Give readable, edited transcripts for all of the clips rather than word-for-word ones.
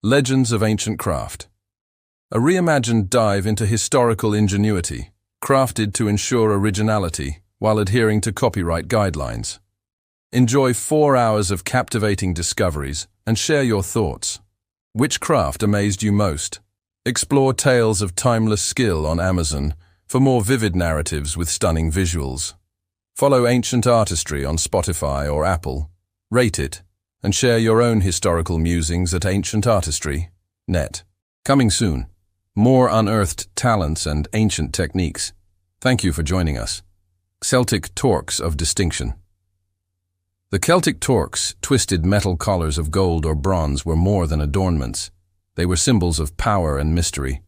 Legends of Ancient Craft. A reimagined dive into historical ingenuity, crafted to ensure originality while adhering to copyright guidelines. Enjoy 4 hours of captivating discoveries and share your thoughts. Which craft amazed you most? Explore tales of timeless skill on Amazon for more vivid narratives with stunning visuals. Follow Ancient Artistry on Spotify or Apple. Rate it and share your own historical musings at ancientartistry.net. Coming soon, more unearthed talents and ancient techniques. Thank you for joining us. Celtic torcs of distinction. The Celtic torcs, twisted metal collars of gold or bronze, were more than adornments. They were symbols of power and mystery.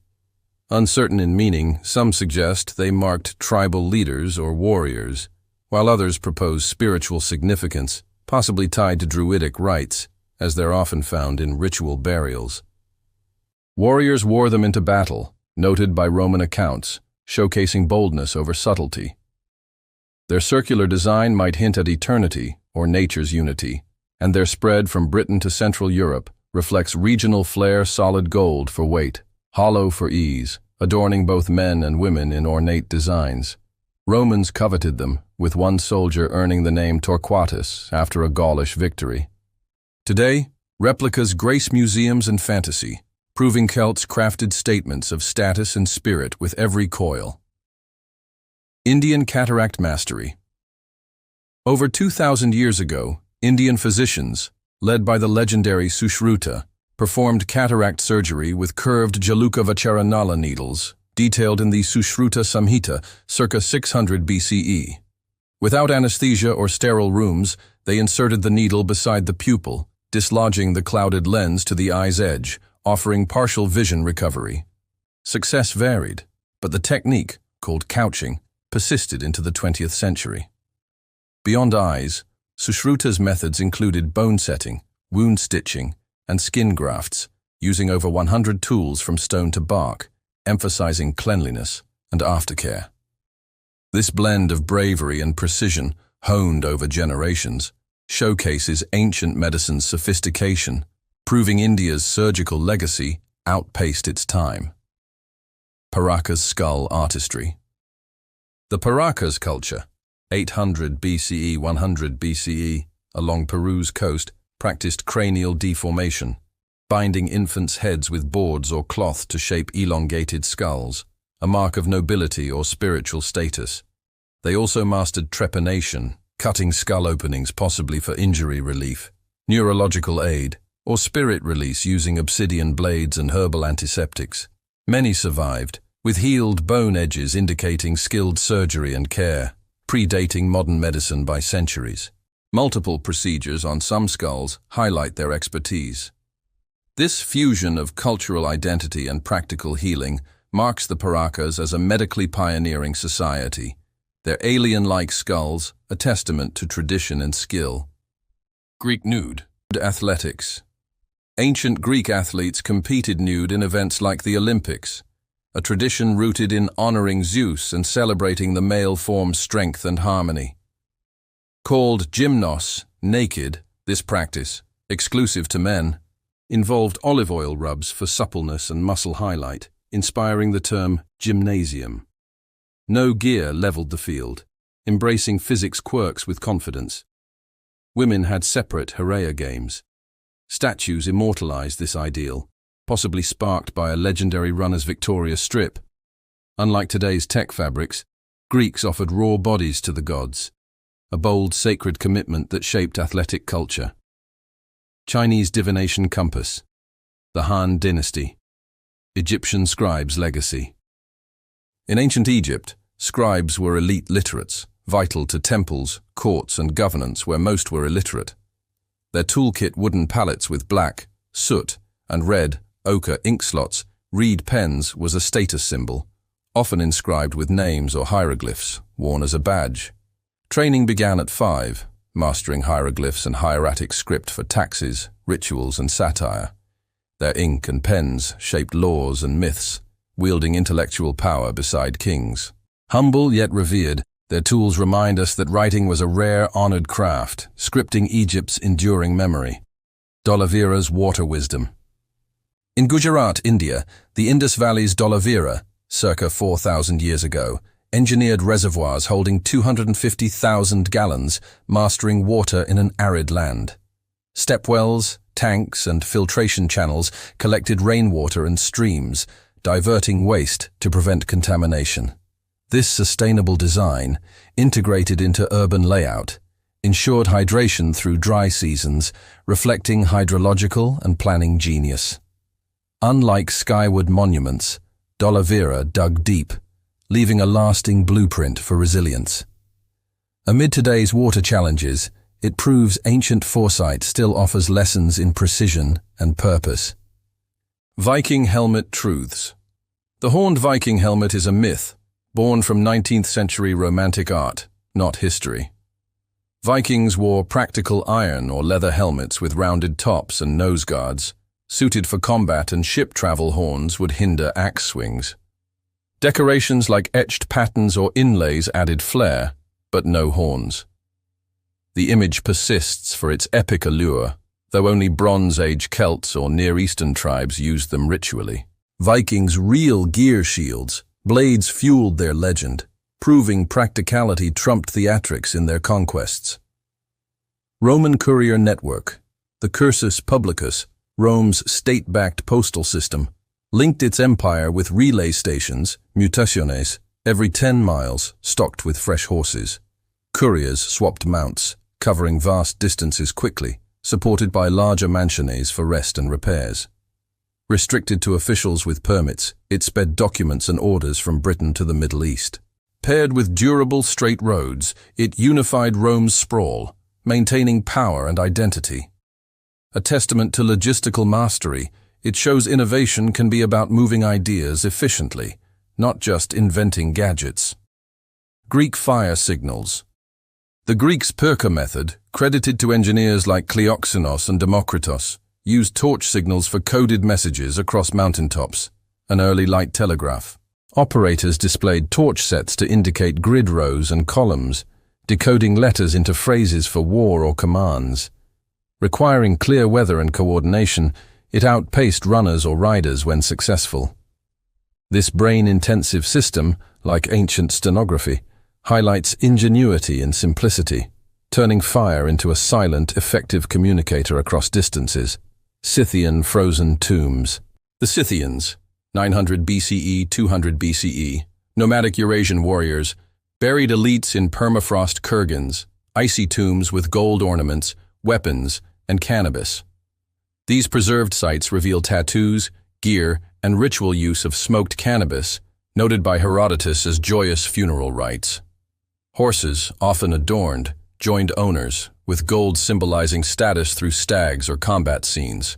Uncertain in meaning, some suggest they marked tribal leaders or warriors, while others propose spiritual significance, possibly tied to druidic rites, as they're often found in ritual burials. Warriors wore them into battle, noted by Roman accounts, showcasing boldness over subtlety. Their circular design might hint at eternity or nature's unity, and their spread from Britain to Central Europe reflects regional flair. Solid gold for weight, hollow for ease, adorning both men and women in ornate designs. Romans coveted them, with one soldier earning the name Torquatus after a Gaulish victory. Today, replicas grace museums and fantasy, proving Celts crafted statements of status and spirit with every coil. Indian cataract mastery. Over 2,000 years ago, Indian physicians, led by the legendary Sushruta, performed cataract surgery with curved Jalukavacharanala needles, detailed in the Sushruta Samhita, circa 600 BCE. Without anesthesia or sterile rooms, they inserted the needle beside the pupil, dislodging the clouded lens to the eye's edge, offering partial vision recovery. Success varied, but the technique, called couching, persisted into the 20th century. Beyond eyes, Sushruta's methods included bone setting, wound stitching, and skin grafts, using over 100 tools from stone to bark, emphasizing cleanliness and aftercare. This blend of bravery and precision, honed over generations, showcases ancient medicine's sophistication, proving India's surgical legacy outpaced its time. Paracas skull artistry. The Paracas culture, 800 BCE, 100 BCE, along Peru's coast, practiced cranial deformation, binding infants' heads with boards or cloth to shape elongated skulls, a mark of nobility or spiritual status. They also mastered trepanation, cutting skull openings possibly for injury relief, neurological aid, or spirit release using obsidian blades and herbal antiseptics. Many survived, with healed bone edges indicating skilled surgery and care, predating modern medicine by centuries. Multiple procedures on some skulls highlight their expertise. This fusion of cultural identity and practical healing marks the Paracas as a medically pioneering society, their alien-like skulls a testament to tradition and skill. Greek nude athletics. Ancient Greek athletes competed nude in events like the Olympics, a tradition rooted in honoring Zeus and celebrating the male form's strength and harmony. Called gymnos, naked, this practice, exclusive to men, involved olive oil rubs for suppleness and muscle highlight, inspiring the term gymnasium. No gear leveled the field, embracing physics quirks with confidence. Women had separate Heraea games. Statues immortalized this ideal, possibly sparked by a legendary runner's victorious strip. Unlike today's tech fabrics, Greeks offered raw bodies to the gods, a bold sacred commitment that shaped athletic culture. Chinese divination compass. The Han dynasty. Egyptian scribes' legacy. In ancient Egypt, scribes were elite literates, vital to temples, courts, and governance where most were illiterate. Their toolkit wooden palettes with black, soot, and red, ochre ink slots, reed pens was a status symbol, often inscribed with names or hieroglyphs, worn as a badge. Training began at 5, mastering hieroglyphs and hieratic script for taxes, rituals, and satire. Their ink and pens shaped laws and myths, wielding intellectual power beside kings. Humble yet revered, their tools remind us that writing was a rare, honored craft, scripting Egypt's enduring memory. Dholavira's water wisdom. In Gujarat, India, the Indus Valley's Dholavira, circa 4,000 years ago, engineered reservoirs holding 250,000 gallons, mastering water in an arid land. Stepwells, tanks, and filtration channels collected rainwater and streams, diverting waste to prevent contamination. This sustainable design, integrated into urban layout, ensured hydration through dry seasons, reflecting hydrological and planning genius. Unlike skyward monuments, Dholavira dug deep, leaving a lasting blueprint for resilience. Amid today's water challenges, it proves ancient foresight still offers lessons in precision and purpose. Viking helmet truths. The horned Viking helmet is a myth, born from 19th century romantic art, not history. Vikings wore practical iron or leather helmets with rounded tops and nose guards, suited for combat, and ship travel horns would hinder axe swings. Decorations like etched patterns or inlays added flair, but no horns. The image persists for its epic allure, though only Bronze Age Celts or Near Eastern tribes used them ritually. Vikings' real gear shields, blades fueled their legend, proving practicality trumped theatrics in their conquests. Roman courier network. The cursus publicus, Rome's state-backed postal system, linked its empire with relay stations, mutationes, every 10 miles, stocked with fresh horses. Couriers swapped mounts, covering vast distances quickly, supported by larger mansiones for rest and repairs. Restricted to officials with permits, it sped documents and orders from Britain to the Middle East. Paired with durable straight roads, it unified Rome's sprawl, maintaining power and identity. A testament to logistical mastery, it shows innovation can be about moving ideas efficiently, not just inventing gadgets. Greek fire signals. The Greeks' Perca method, credited to engineers like Kleoxenos and Democritos, used torch signals for coded messages across mountaintops, an early light telegraph. Operators displayed torch sets to indicate grid rows and columns, decoding letters into phrases for war or commands. Requiring clear weather and coordination, it outpaced runners or riders when successful. This brain-intensive system, like ancient stenography, highlights ingenuity and simplicity, turning fire into a silent, effective communicator across distances. Scythian frozen tombs. The Scythians, 900 BCE, 200 BCE, nomadic Eurasian warriors, buried elites in permafrost kurgans, icy tombs with gold ornaments, weapons, and cannabis. These preserved sites reveal tattoos, gear, and ritual use of smoked cannabis, noted by Herodotus as joyous funeral rites. Horses, often adorned, joined owners, with gold symbolizing status through stags or combat scenes.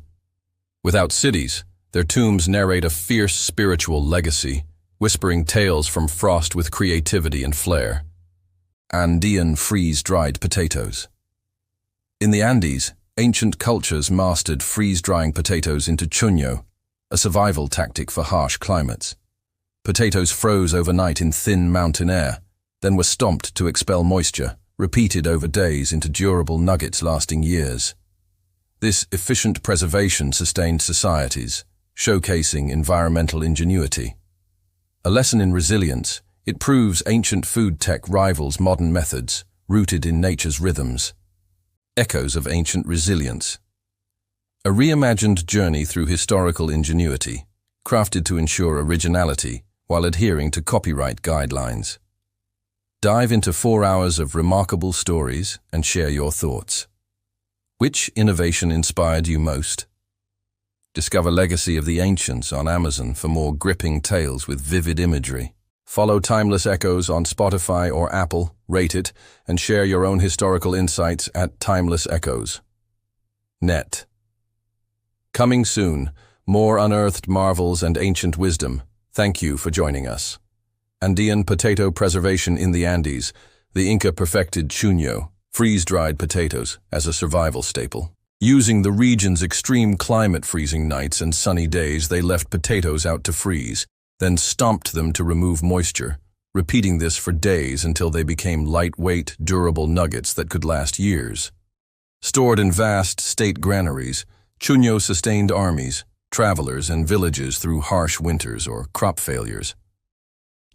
Without cities, their tombs narrate a fierce spiritual legacy, whispering tales from frost with creativity and flair. Andean freeze-dried potatoes. In the Andes, ancient cultures mastered freeze-drying potatoes into chuño, a survival tactic for harsh climates. Potatoes froze overnight in thin mountain air, then were stomped to expel moisture, repeated over days into durable nuggets lasting years. This efficient preservation sustained societies, showcasing environmental ingenuity. A lesson in resilience, it proves ancient food tech rivals modern methods, rooted in nature's rhythms. Echoes of ancient resilience. A reimagined journey through historical ingenuity, crafted to ensure originality while adhering to copyright guidelines. Dive into 4 hours of remarkable stories and share your thoughts. Which innovation inspired you most? Discover Legacy of the Ancients on Amazon for more gripping tales with vivid imagery. Follow Timeless Echoes on Spotify or Apple, rate it, and share your own historical insights at Timeless Echoes. Net. Coming soon, more unearthed marvels and ancient wisdom. Thank you for joining us. Andean potato preservation in the Andes. The Inca perfected chuño, freeze-dried potatoes, as a survival staple. Using the region's extreme climate, freezing nights and sunny days, they left potatoes out to freeze, then stomped them to remove moisture, repeating this for days until they became lightweight, durable nuggets that could last years. Stored in vast state granaries, chuño sustained armies, travelers and villages through harsh winters or crop failures.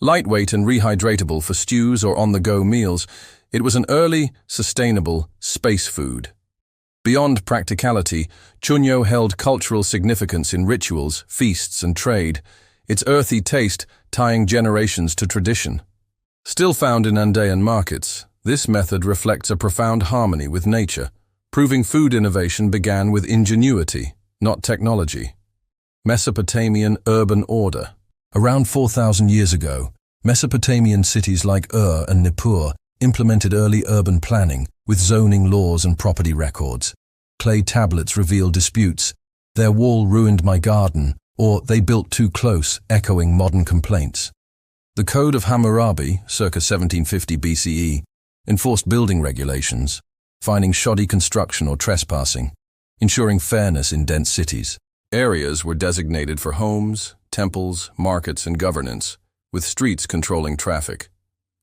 Lightweight and rehydratable for stews or on-the-go meals, it was an early, sustainable space food. Beyond practicality, chuño held cultural significance in rituals, feasts, and trade, its earthy taste tying generations to tradition. Still found in Andean markets, this method reflects a profound harmony with nature, proving food innovation began with ingenuity, not technology. Mesopotamian urban order. Around 4,000 years ago, Mesopotamian cities like Ur and Nippur implemented early urban planning with zoning laws and property records. Clay tablets reveal disputes, "Their wall ruined my garden," or "They built too close," echoing modern complaints. The Code of Hammurabi, circa 1750 BCE, enforced building regulations, fining shoddy construction or trespassing, ensuring fairness in dense cities. Areas were designated for homes, temples, markets, and governance, with streets controlling traffic.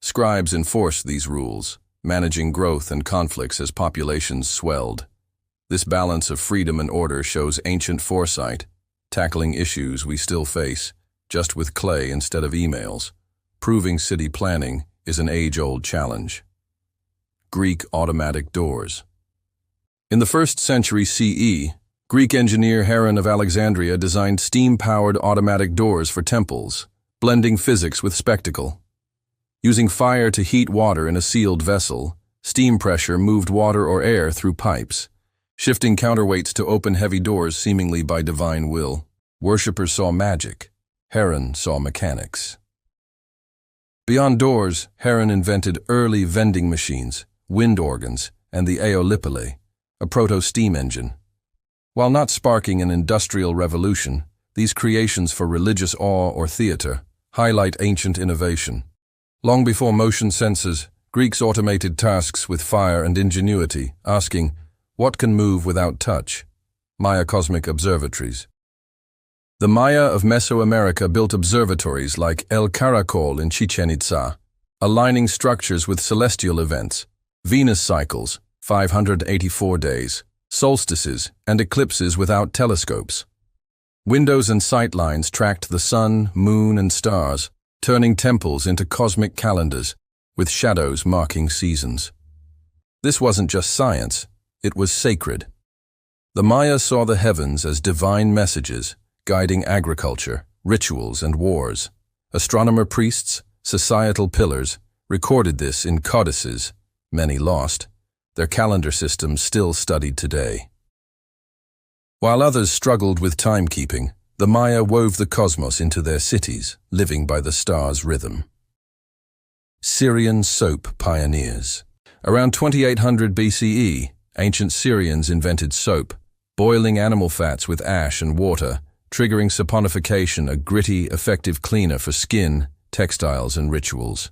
Scribes enforced these rules, managing growth and conflicts as populations swelled. This balance of freedom and order shows ancient foresight, tackling issues we still face, just with clay instead of emails. Proving city planning is an age-old challenge. Greek automatic doors. In the 1st century CE, Greek engineer Heron of Alexandria designed steam-powered automatic doors for temples, blending physics with spectacle. Using fire to heat water in a sealed vessel, steam pressure moved water or air through pipes, shifting counterweights to open heavy doors seemingly by divine will. Worshippers saw magic. Heron saw mechanics. Beyond doors, Heron invented early vending machines, wind organs, and the aeolipile, a proto-steam engine. While not sparking an industrial revolution, these creations for religious awe or theater highlight ancient innovation. Long before motion sensors, Greeks automated tasks with fire and ingenuity, asking, "What can move without touch?" Maya cosmic observatories. The Maya of Mesoamerica built observatories like El Caracol in Chichen Itza, aligning structures with celestial events, Venus cycles, 584 days, solstices, and eclipses without telescopes. Windows and sightlines tracked the sun, moon, and stars, turning temples into cosmic calendars, with shadows marking seasons. This wasn't just science, it was sacred. The Maya saw the heavens as divine messages, guiding agriculture, rituals, and wars. Astronomer priests, societal pillars, recorded this in codices, many lost, their calendar systems still studied today. While others struggled with timekeeping, the Maya wove the cosmos into their cities, living by the stars' rhythm. Syrian soap pioneers. Around 2800 BCE, ancient Syrians invented soap, boiling animal fats with ash and water, triggering saponification, a gritty, effective cleaner for skin, textiles, and rituals.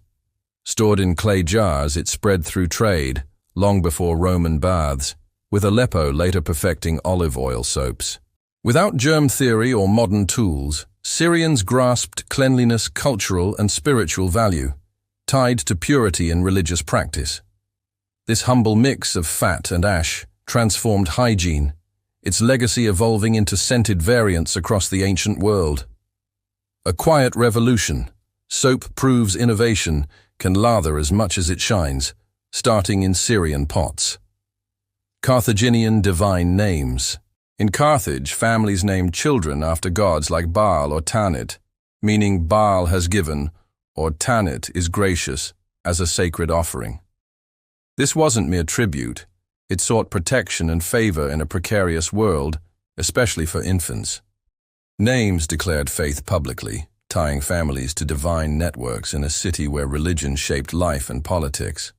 Stored in clay jars, it spread through trade, long before Roman baths, with Aleppo later perfecting olive oil soaps. Without germ theory or modern tools, Syrians grasped cleanliness, cultural and spiritual value, tied to purity in religious practice. This humble mix of fat and ash transformed hygiene, its legacy evolving into scented variants across the ancient world. A quiet revolution, soap proves innovation can lather as much as it shines, starting in Syrian pots. Carthaginian divine names. In Carthage, families named children after gods like Baal or Tanit, meaning Baal has given, or Tanit is gracious, as a sacred offering. This wasn't mere tribute. It sought protection and favor in a precarious world, especially for infants. Names declared faith publicly, tying families to divine networks in a city where religion shaped life and politics.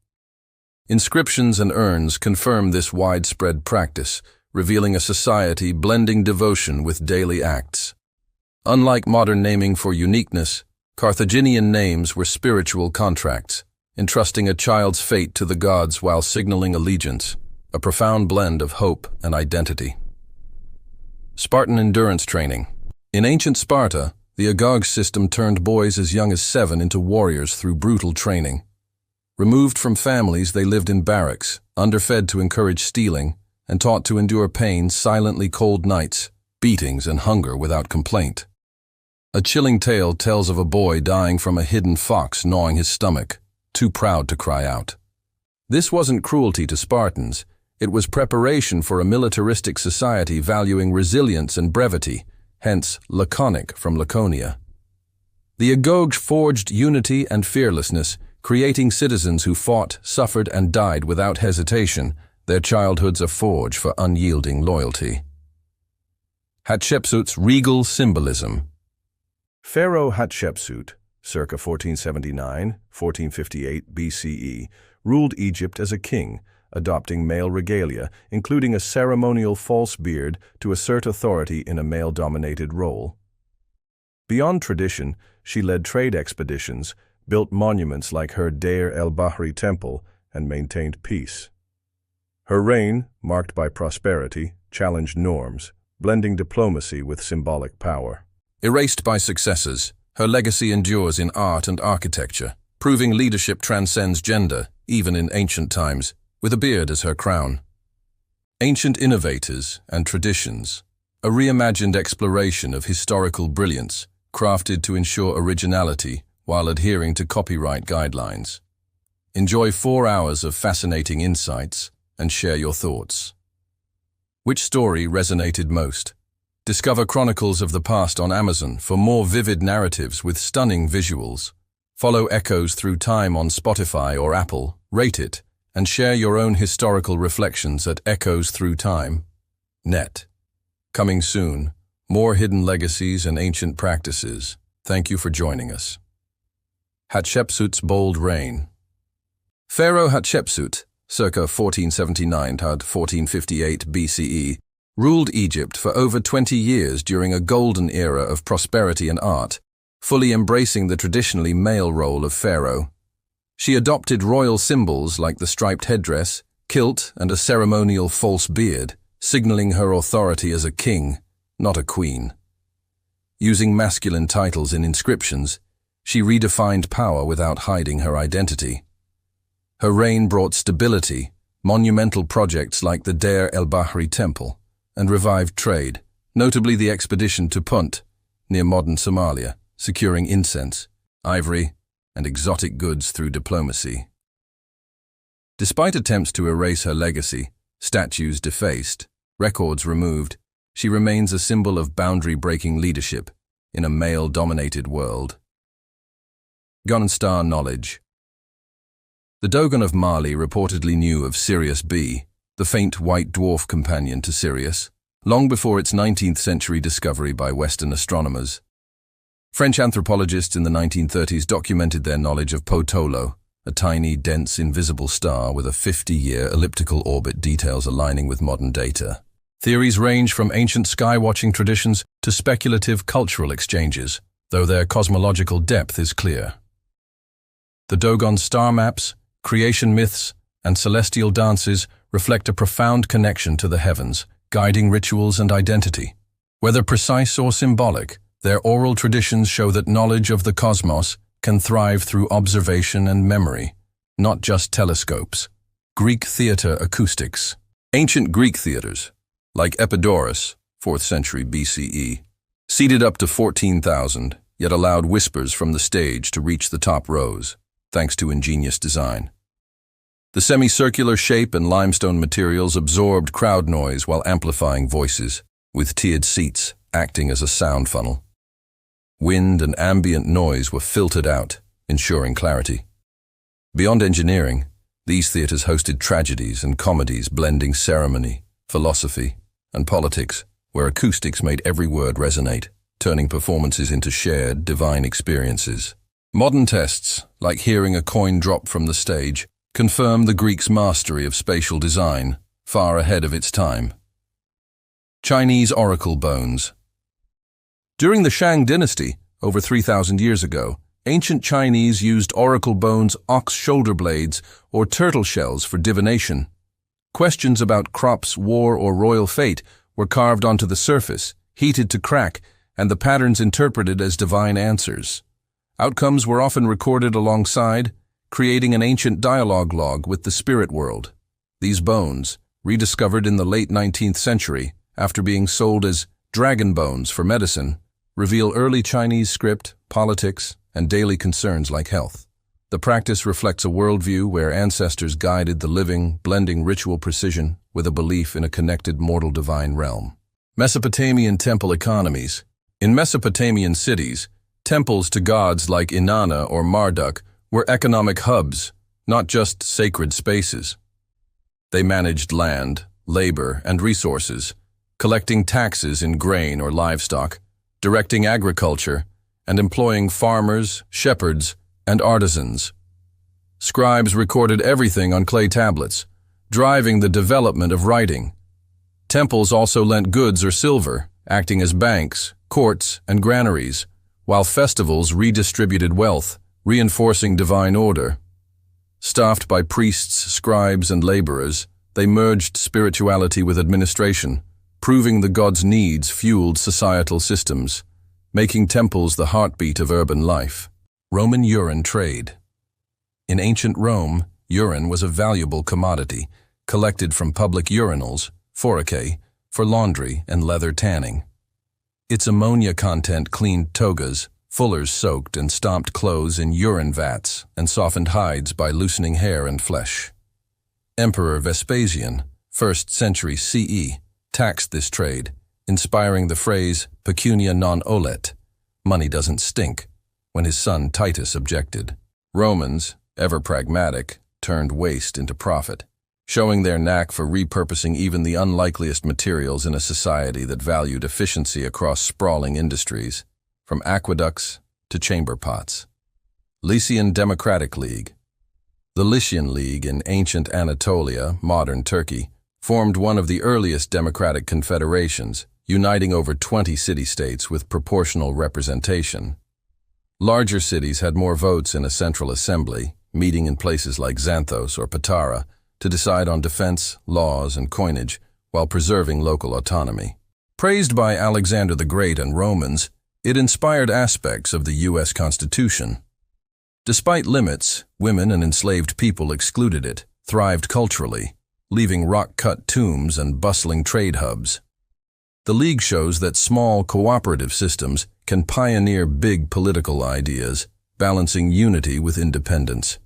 Inscriptions and urns confirm this widespread practice, revealing a society blending devotion with daily acts. Unlike modern naming for uniqueness, Carthaginian names were spiritual contracts, entrusting a child's fate to the gods while signaling allegiance, a profound blend of hope and identity. Spartan endurance training. In ancient Sparta, the agog system turned boys as young as 7 into warriors through brutal training. Removed from families, they lived in barracks, underfed to encourage stealing, and taught to endure pain, silently cold nights, beatings, and hunger without complaint. A chilling tale tells of a boy dying from a hidden fox gnawing his stomach, too proud to cry out. This wasn't cruelty to Spartans, it was preparation for a militaristic society valuing resilience and brevity, hence laconic from Laconia. The Agoge forged unity and fearlessness, creating citizens who fought, suffered, and died without hesitation, their childhoods a forge for unyielding loyalty. Hatshepsut's regal symbolism. Pharaoh Hatshepsut, circa 1479–1458 BCE, ruled Egypt as a king, adopting male regalia, including a ceremonial false beard to assert authority in a male-dominated role. Beyond tradition, she led trade expeditions, built monuments like her Deir el-Bahri temple, and maintained peace. Her reign, marked by prosperity, challenged norms, blending diplomacy with symbolic power. Erased by successors, her legacy endures in art and architecture, proving leadership transcends gender, even in ancient times, with a beard as her crown. Ancient innovators and traditions, a reimagined exploration of historical brilliance, crafted to ensure originality while adhering to copyright guidelines. Enjoy 4 hours of fascinating insights and share your thoughts. Which story resonated most? Discover Chronicles of the Past on Amazon for more vivid narratives with stunning visuals. Follow Echoes Through Time on Spotify or Apple, rate it, and share your own historical reflections at echoesthroughtime.net. Coming soon, more hidden legacies and ancient practices. Thank you for joining us. Hatshepsut's bold reign. Pharaoh Hatshepsut, circa 1479–1458 BCE, ruled Egypt for over 20 years during a golden era of prosperity and art, fully embracing the traditionally male role of pharaoh. She adopted royal symbols like the striped headdress, kilt, and a ceremonial false beard, signaling her authority as a king, not a queen. Using masculine titles in inscriptions, she redefined power without hiding her identity. Her reign brought stability, monumental projects like the Deir el-Bahri temple, and revived trade, notably the expedition to Punt, near modern Somalia, securing incense, ivory, and exotic goods through diplomacy. Despite attempts to erase her legacy, statues defaced, records removed, she remains a symbol of boundary-breaking leadership in a male-dominated world. Star knowledge. The Dogon of Mali reportedly knew of Sirius B, the faint white dwarf companion to Sirius, long before its 19th century discovery by Western astronomers. French anthropologists in the 1930s documented their knowledge of Potolo, a tiny, dense, invisible star with a 50-year elliptical orbit, details aligning with modern data. Theories range from ancient sky-watching traditions to speculative cultural exchanges, though their cosmological depth is clear. The Dogon star maps, creation myths, and celestial dances reflect a profound connection to the heavens, guiding rituals and identity. Whether precise or symbolic, their oral traditions show that knowledge of the cosmos can thrive through observation and memory, not just telescopes. Greek theater acoustics. Ancient Greek theaters, like Epidaurus, 4th century BCE, seated up to 14,000, yet allowed whispers from the stage to reach the top rows, thanks to ingenious design. The semicircular shape and limestone materials absorbed crowd noise while amplifying voices, with tiered seats acting as a sound funnel. Wind and ambient noise were filtered out, ensuring clarity. Beyond engineering, these theaters hosted tragedies and comedies blending ceremony, philosophy, and politics, where acoustics made every word resonate, turning performances into shared, divine experiences. Modern tests, like hearing a coin drop from the stage, confirm the Greeks' mastery of spatial design, far ahead of its time. Chinese oracle bones. During the Shang dynasty, over 3,000 years ago, ancient Chinese used oracle bones, ox shoulder blades, or turtle shells for divination. Questions about crops, war, or royal fate were carved onto the surface, heated to crack, and the patterns interpreted as divine answers. Outcomes were often recorded alongside, creating an ancient dialogue log with the spirit world. These bones, rediscovered in the late 19th century after being sold as dragon bones for medicine, reveal early Chinese script, politics, and daily concerns like health. The practice reflects a worldview where ancestors guided the living, blending ritual precision with a belief in a connected mortal divine realm. Mesopotamian temple economies. In Mesopotamian cities, temples to gods like Inanna or Marduk were economic hubs, not just sacred spaces. They managed land, labor, and resources, collecting taxes in grain or livestock, directing agriculture, and employing farmers, shepherds, and artisans. Scribes recorded everything on clay tablets, driving the development of writing. Temples also lent goods or silver, acting as banks, courts, and granaries, while festivals redistributed wealth, reinforcing divine order. Staffed by priests, scribes, and laborers, they merged spirituality with administration, proving the gods' needs fueled societal systems, making temples the heartbeat of urban life. Roman urine trade. In ancient Rome, urine was a valuable commodity, collected from public urinals, Paracas, for laundry and leather tanning. Its ammonia content cleaned togas, fullers soaked and stomped clothes in urine vats and softened hides by loosening hair and flesh. Emperor Vespasian, 1st century CE, taxed this trade, inspiring the phrase pecunia non olet, money doesn't stink, when his son Titus objected. Romans, ever pragmatic, turned waste into profit, showing their knack for repurposing even the unlikeliest materials in a society that valued efficiency across sprawling industries, from aqueducts to chamber pots. Lycian Democratic League. The Lycian League in ancient Anatolia, modern Turkey, formed one of the earliest democratic confederations, uniting over 20 city-states with proportional representation. Larger cities had more votes in a central assembly, meeting in places like Xanthos or Patara, to decide on defense, laws, and coinage, while preserving local autonomy. Praised by Alexander the Great and Romans, it inspired aspects of the U.S. Constitution. Despite limits, women and enslaved people excluded it, thrived culturally, leaving rock-cut tombs and bustling trade hubs. The League shows that small, cooperative systems can pioneer big political ideas, balancing unity with independence.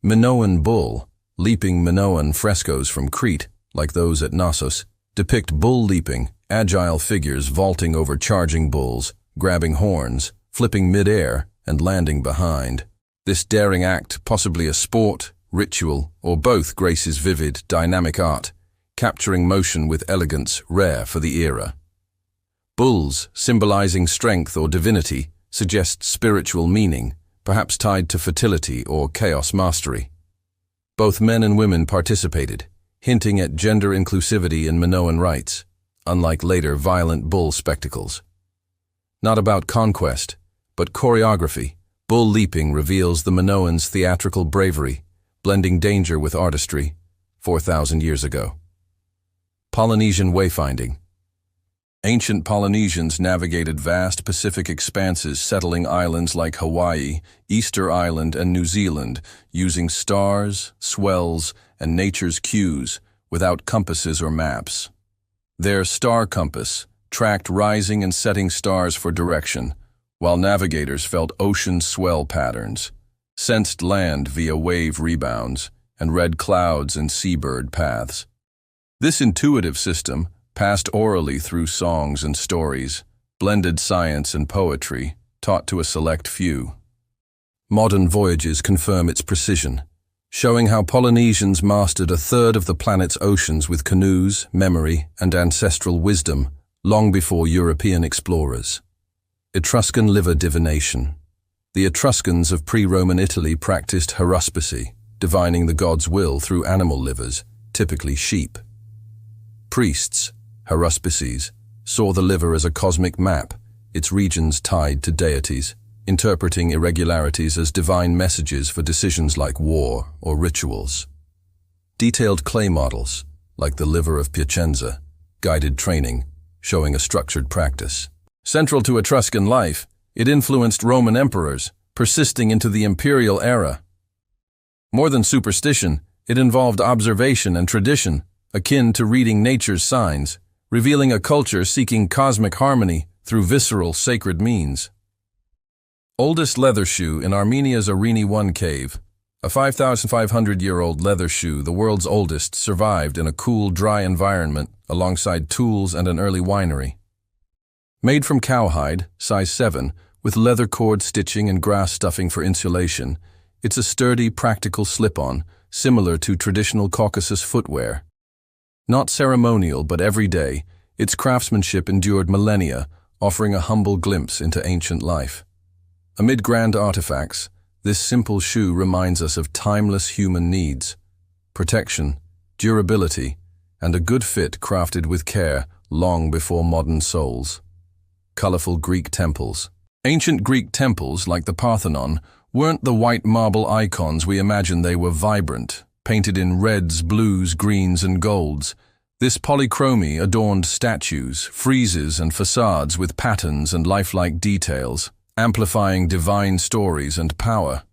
Minoan bull, leaping Minoan frescoes from Crete, like those at Knossos, depict bull leaping, agile figures vaulting over charging bulls, grabbing horns, flipping mid-air, and landing behind. This daring act, possibly a sport, ritual, or both, graces vivid, dynamic art, capturing motion with elegance rare for the era. Bulls, symbolizing strength or divinity, suggest spiritual meaning, perhaps tied to fertility or chaos mastery. Both men and women participated, hinting at gender inclusivity in Minoan rites, unlike later violent bull spectacles. Not about conquest, but choreography, bull leaping reveals the Minoans' theatrical bravery, blending danger with artistry, 4,000 years ago. Polynesian wayfinding. Ancient Polynesians navigated vast Pacific expanses, settling islands like Hawaii, Easter Island, and New Zealand, using stars, swells, and nature's cues, without compasses or maps. Their star compass tracked rising and setting stars for direction, while navigators felt ocean swell patterns, sensed land via wave rebounds, and read clouds and seabird paths. This intuitive system, passed orally through songs and stories, blended science and poetry, taught to a select few. Modern voyages confirm its precision, showing how Polynesians mastered a third of the planet's oceans with canoes, memory, and ancestral wisdom, long before European explorers. Etruscan liver divination. The Etruscans of pre-Roman Italy practiced haruspicy, divining the god's will through animal livers, typically sheep. Priests, haruspices, saw the liver as a cosmic map, its regions tied to deities, interpreting irregularities as divine messages for decisions like war or rituals. Detailed clay models, like the liver of Piacenza, guided training, showing a structured practice. Central to Etruscan life, it influenced Roman emperors, persisting into the imperial era. More than superstition, it involved observation and tradition, akin to reading nature's signs, revealing a culture seeking cosmic harmony through visceral, sacred means. Oldest leather shoe in Armenia's Arini 1 cave. A 5,500-year-old leather shoe, the world's oldest, survived in a cool, dry environment alongside tools and an early winery. Made from cowhide, size 7, with leather cord stitching and grass stuffing for insulation, it's a sturdy, practical slip-on, similar to traditional Caucasus footwear. Not ceremonial but everyday, its craftsmanship endured millennia, offering a humble glimpse into ancient life. Amid grand artifacts, this simple shoe reminds us of timeless human needs: protection, durability, and a good fit crafted with care long before modern soles. Colorful Greek temples. Ancient Greek temples, like the Parthenon, weren't the white marble icons we imagine. They were vibrant, painted in reds, blues, greens, and golds. This polychromy adorned statues, friezes, and facades with patterns and lifelike details, amplifying divine stories and power.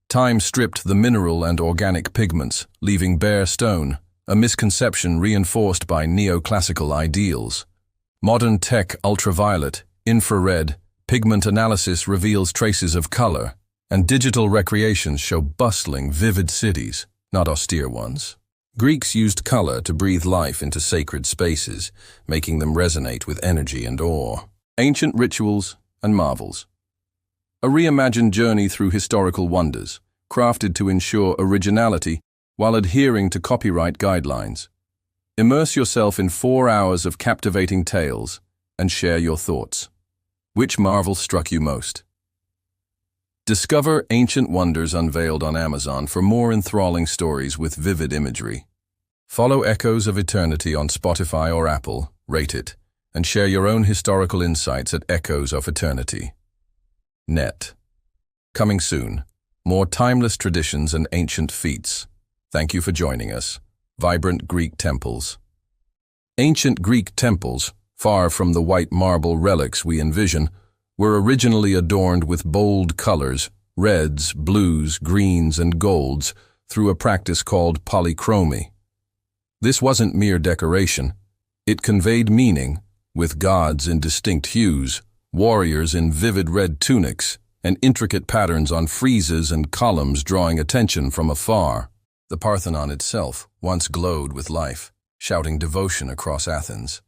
Time stripped the mineral and organic pigments, leaving bare stone, a misconception reinforced by neoclassical ideals. Modern tech ultraviolet, infrared, pigment analysis reveals traces of color, and digital recreations show bustling, vivid cities, not austere ones. Greeks used color to breathe life into sacred spaces, making them resonate with energy and awe. Ancient rituals and marvels. A reimagined journey through historical wonders, crafted to ensure originality while adhering to copyright guidelines. Immerse yourself in 4 hours of captivating tales and share your thoughts. Which marvel struck you most? Discover ancient wonders unveiled on Amazon for more enthralling stories with vivid imagery. Follow Echoes of Eternity on Spotify or Apple, rate it, and share your own historical insights at Echoes of Eternity. Net. Coming soon, more timeless traditions and ancient feats. Thank you for joining us. Vibrant Greek temples. Ancient Greek temples, far from the white marble relics we envision, were originally adorned with bold colors, reds, blues, greens, and golds, through a practice called polychromy. This wasn't mere decoration. It conveyed meaning, with gods in distinct hues, warriors in vivid red tunics, and intricate patterns on friezes and columns drawing attention from afar. The Parthenon itself once glowed with life, shouting devotion across Athens.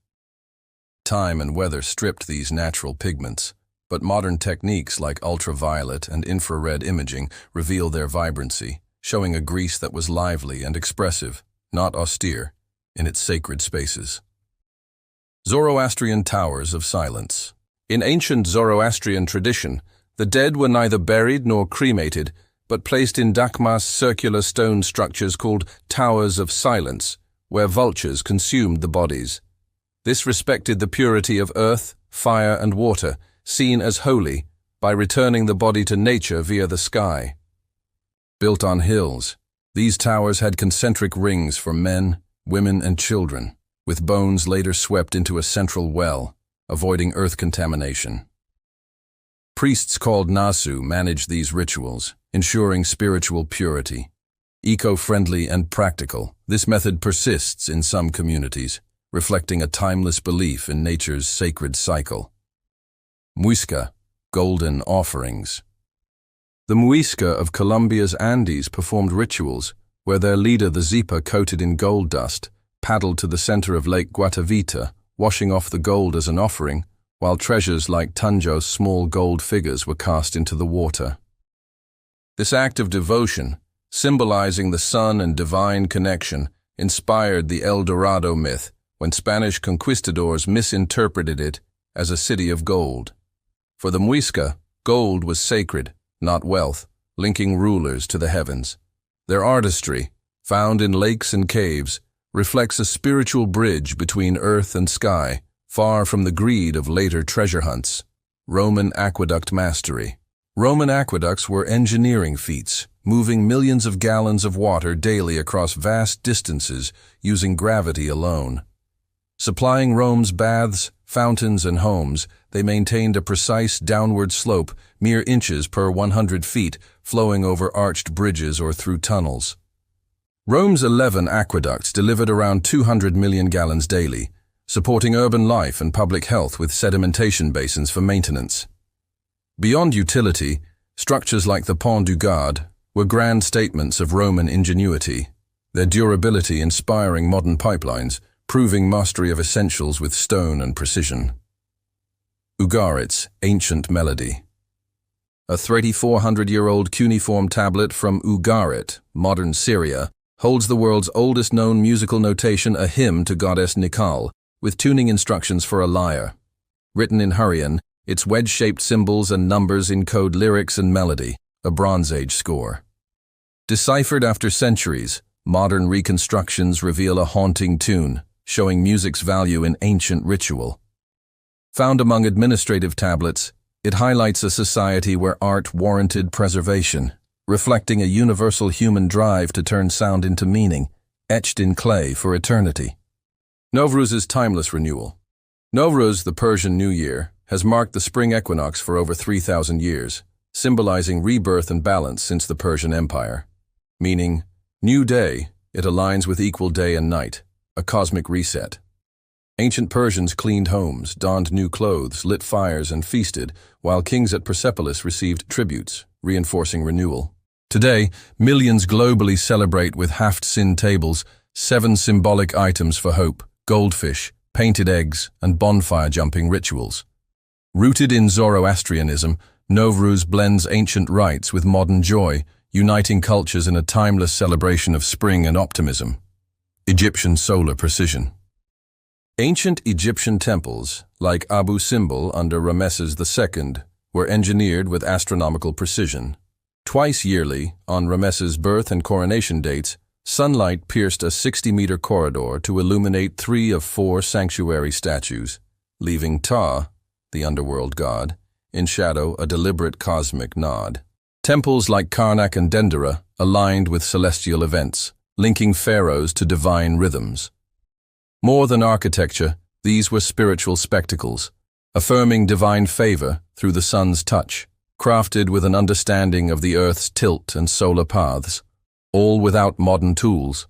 Time and weather stripped these natural pigments, but modern techniques like ultraviolet and infrared imaging reveal their vibrancy, showing a Greece that was lively and expressive, not austere, in its sacred spaces. Zoroastrian Towers of Silence. In ancient Zoroastrian tradition, the dead were neither buried nor cremated, but placed in dakmas circular stone structures called Towers of Silence, where vultures consumed the bodies. This respected the purity of earth, fire, and water, seen as holy, by returning the body to nature via the sky. Built on hills, these towers had concentric rings for men, women, and children, with bones later swept into a central well, avoiding earth contamination. Priests called nasu managed these rituals, ensuring spiritual purity. Eco-friendly and practical, this method persists in some communities, reflecting a timeless belief in nature's sacred cycle. Muisca, golden offerings. The Muisca of Colombia's Andes performed rituals where their leader, the Zipa coated in gold dust, paddled to the center of Lake Guatavita, washing off the gold as an offering, while treasures like Tanjo's small gold figures were cast into the water. This act of devotion, symbolizing the sun and divine connection, inspired the El Dorado myth when Spanish conquistadors misinterpreted it as a city of gold. For the Muisca, gold was sacred, not wealth, linking rulers to the heavens. Their artistry, found in lakes and caves, reflects a spiritual bridge between earth and sky, far from the greed of later treasure hunts. Roman aqueduct mastery. Roman aqueducts were engineering feats, moving millions of gallons of water daily across vast distances using gravity alone. Supplying Rome's baths, fountains, and homes, they maintained a precise downward slope, mere inches per 100 feet, flowing over arched bridges or through tunnels. Rome's 11 aqueducts delivered around 200 million gallons daily, supporting urban life and public health with sedimentation basins for maintenance. Beyond utility, structures like the Pont du Gard were grand statements of Roman ingenuity, their durability inspiring modern pipelines, proving mastery of essentials with stone and precision. Ugarit's ancient melody. A 3,400-year-old cuneiform tablet from Ugarit, modern Syria, holds the world's oldest known musical notation, a hymn to goddess Nikal, with tuning instructions for a lyre. Written in Hurrian, its wedge-shaped symbols and numbers encode lyrics and melody, a Bronze Age score. Deciphered after centuries, modern reconstructions reveal a haunting tune, showing music's value in ancient ritual. Found among administrative tablets, it highlights a society where art warranted preservation, reflecting a universal human drive to turn sound into meaning, etched in clay for eternity. Nowruz's timeless renewal. Nowruz, the Persian New Year, has marked the spring equinox for over 3,000 years, symbolizing rebirth and balance since the Persian Empire. Meaning, new day, it aligns with equal day and night, a cosmic reset. Ancient Persians cleaned homes, donned new clothes, lit fires, and feasted, while kings at Persepolis received tributes, reinforcing renewal. Today, millions globally celebrate with Hatshepsut tables, 7 symbolic items for hope, goldfish, painted eggs, and bonfire-jumping rituals. Rooted in Zoroastrianism, Nowruz blends ancient rites with modern joy, uniting cultures in a timeless celebration of spring and optimism. Egyptian solar precision. Ancient Egyptian temples, like Abu Simbel under Ramesses II, were engineered with astronomical precision. Twice yearly, on Ramesses' birth and coronation dates, sunlight pierced a 60-meter corridor to illuminate 3 of 4 sanctuary statues, leaving Ptah, the underworld god, in shadow, a deliberate cosmic nod. Temples like Karnak and Dendera aligned with celestial events, linking pharaohs to divine rhythms. More than architecture, these were spiritual spectacles, affirming divine favor through the sun's touch, crafted with an understanding of the Earth's tilt and solar paths, all without modern tools.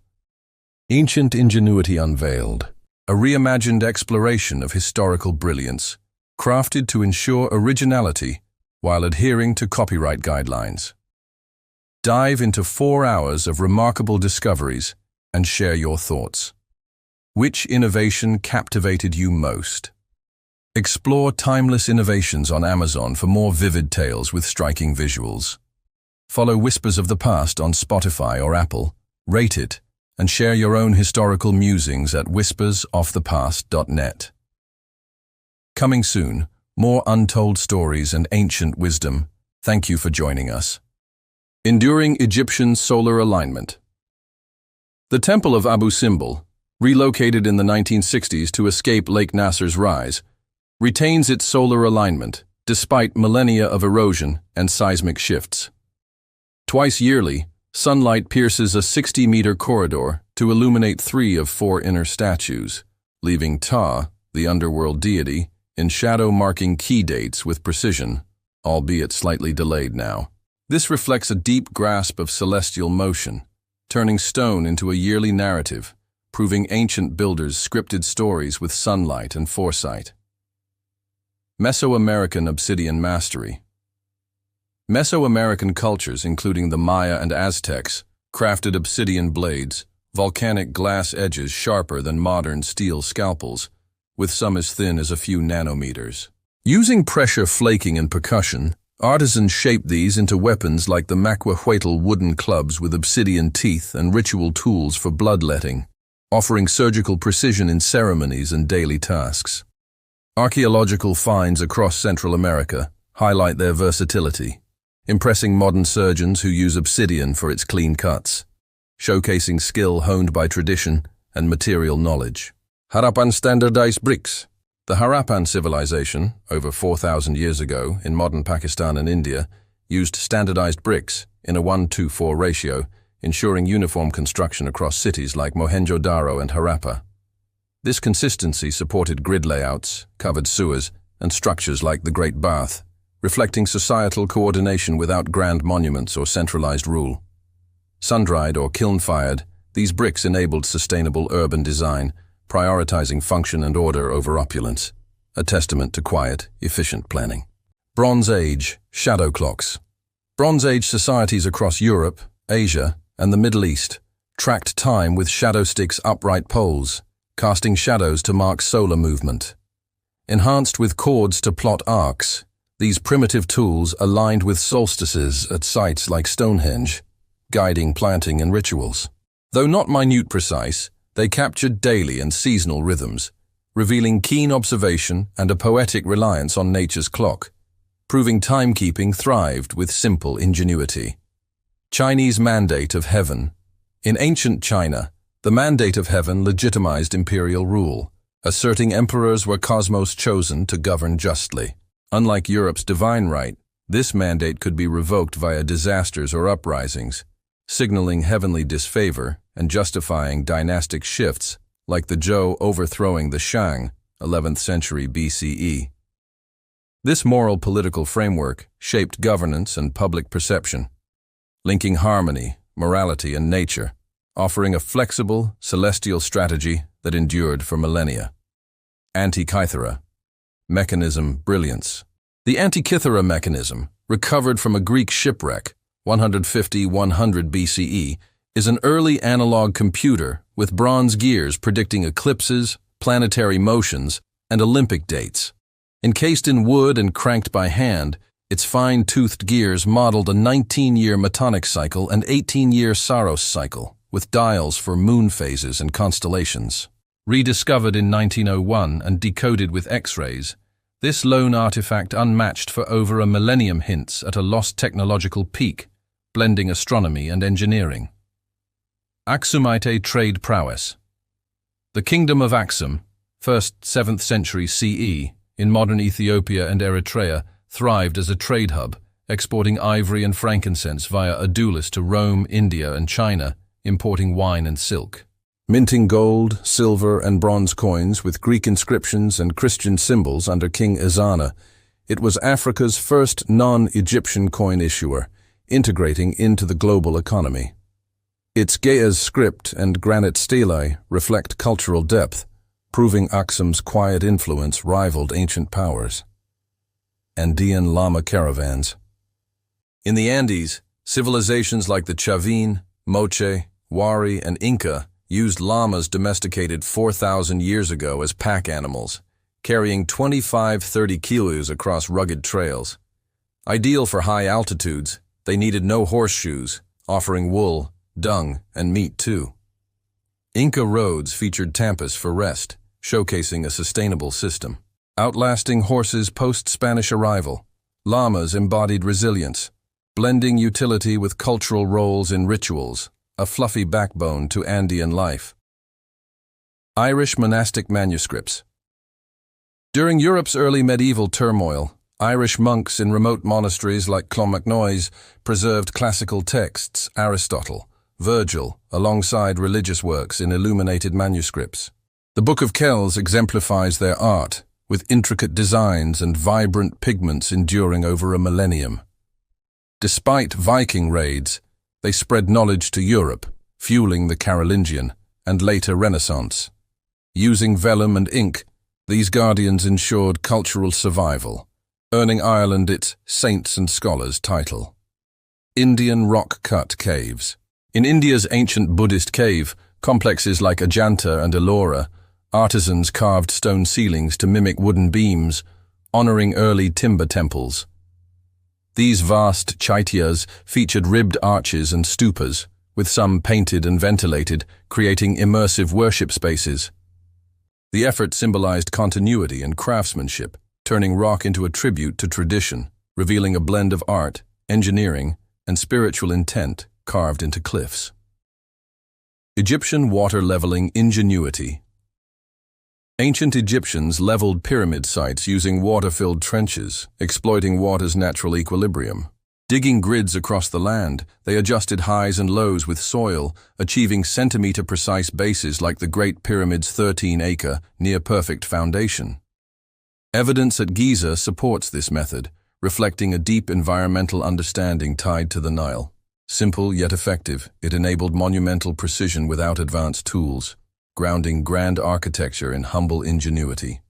Ancient ingenuity unveiled, a reimagined exploration of historical brilliance, crafted to ensure originality while adhering to copyright guidelines. Dive into 4 hours of remarkable discoveries and share your thoughts. Which innovation captivated you most? Explore timeless innovations on Amazon for more vivid tales with striking visuals. Follow Whispers of the Past on Spotify or Apple, rate it, and share your own historical musings at whispersofthepast.net. Coming soon, more untold stories and ancient wisdom. Thank you for joining us. Enduring Egyptian solar alignment. The Temple of Abu Simbel, relocated in the 1960s to escape Lake Nasser's rise, retains its solar alignment despite millennia of erosion and seismic shifts. Twice yearly, sunlight pierces a 60-meter corridor to illuminate 3 of 4 inner statues, leaving Ptah, the underworld deity, in shadow, marking key dates with precision, albeit slightly delayed now. This reflects a deep grasp of celestial motion, turning stone into a yearly narrative, proving ancient builders scripted stories with sunlight and foresight. Mesoamerican obsidian mastery. Mesoamerican cultures, including the Maya and Aztecs, crafted obsidian blades, volcanic glass edges sharper than modern steel scalpels, with some as thin as a few nanometers. Using pressure flaking and percussion, artisans shaped these into weapons like the maquahuatl wooden clubs with obsidian teeth and ritual tools for bloodletting, offering surgical precision in ceremonies and daily tasks. Archaeological finds across Central America highlight their versatility, impressing modern surgeons who use obsidian for its clean cuts, showcasing skill honed by tradition and material knowledge. Harappan standardized bricks. The Harappan civilization, over 4,000 years ago in modern Pakistan and India, used standardized bricks in a 1:4 ratio, ensuring uniform construction across cities like Mohenjo-Daro and Harappa. This consistency supported grid layouts, covered sewers, and structures like the Great Bath, reflecting societal coordination without grand monuments or centralized rule. Sun-dried or kiln-fired, these bricks enabled sustainable urban design, prioritizing function and order over opulence, a testament to quiet, efficient planning. Bronze Age, shadow clocks. Bronze Age societies across Europe, Asia, and the Middle East tracked time with shadow sticks' upright poles, casting shadows to mark solar movement. Enhanced with cords to plot arcs, these primitive tools aligned with solstices at sites like Stonehenge, guiding planting and rituals. Though not minute precise, they captured daily and seasonal rhythms, revealing keen observation and a poetic reliance on nature's clock, proving timekeeping thrived with simple ingenuity. Chinese Mandate of Heaven. In ancient China, the Mandate of Heaven legitimized imperial rule, asserting emperors were cosmos chosen to govern justly. Unlike Europe's divine right, this mandate could be revoked via disasters or uprisings, signaling heavenly disfavor and justifying dynastic shifts like the Zhou overthrowing the Shang, 11th century BCE. This moral political framework shaped governance and public perception, linking harmony, morality, and nature, offering a flexible, celestial strategy that endured for millennia. Antikythera. Mechanism brilliance. The Antikythera mechanism, recovered from a Greek shipwreck, 150–100 BCE, is an early analog computer with bronze gears predicting eclipses, planetary motions, and Olympic dates. Encased in wood and cranked by hand, its fine-toothed gears modeled a 19-year Metonic cycle and 18-year Saros cycle, with dials for moon phases and constellations. Rediscovered in 1901 and decoded with X-rays, this lone artifact unmatched for over a millennium hints at a lost technological peak, blending astronomy and engineering. Aksumite trade prowess. The Kingdom of Aksum, 1st–7th century CE, in modern Ethiopia and Eritrea, thrived as a trade hub, exporting ivory and frankincense via Adulis to Rome, India, and China, importing wine and silk. Minting gold, silver, and bronze coins with Greek inscriptions and Christian symbols under King Ezana, it was Africa's first non-Egyptian coin issuer, integrating into the global economy. Its Ge'ez script and granite stelae reflect cultural depth, proving Aksum's quiet influence rivaled ancient powers. Andean llama caravans. In the Andes, civilizations like the Chavin, Moche, Wari, and Inca used llamas domesticated 4,000 years ago as pack animals, carrying 25–30 kilos across rugged trails. Ideal for high altitudes, they needed no horseshoes, offering wool, dung, and meat too. Inca roads featured tampas for rest, showcasing a sustainable system. Outlasting horses post-Spanish arrival, llamas embodied resilience, blending utility with cultural roles in rituals, a fluffy backbone to Andean life. Irish monastic manuscripts. During Europe's early medieval turmoil, Irish monks in remote monasteries like Clonmacnoise preserved classical texts, Aristotle, Virgil, alongside religious works in illuminated manuscripts. The Book of Kells exemplifies their art, with intricate designs and vibrant pigments enduring over a millennium. Despite Viking raids, they spread knowledge to Europe, fueling the Carolingian and later Renaissance. Using vellum and ink, these guardians ensured cultural survival, earning Ireland its Saints and Scholars title. Indian rock-cut caves. In India's ancient Buddhist cave, complexes like Ajanta and Ellora, artisans carved stone ceilings to mimic wooden beams, honoring early timber temples. These vast chaityas featured ribbed arches and stupas, with some painted and ventilated, creating immersive worship spaces. The effort symbolized continuity and craftsmanship, turning rock into a tribute to tradition, revealing a blend of art, engineering, and spiritual intent carved into cliffs. Egyptian water leveling ingenuity. Ancient Egyptians leveled pyramid sites using water-filled trenches, exploiting water's natural equilibrium. Digging grids across the land, they adjusted highs and lows with soil, achieving centimeter-precise bases like the Great Pyramid's 13-acre, near-perfect foundation. Evidence at Giza supports this method, reflecting a deep environmental understanding tied to the Nile. Simple yet effective, it enabled monumental precision without advanced tools. grounding grand architecture in humble ingenuity.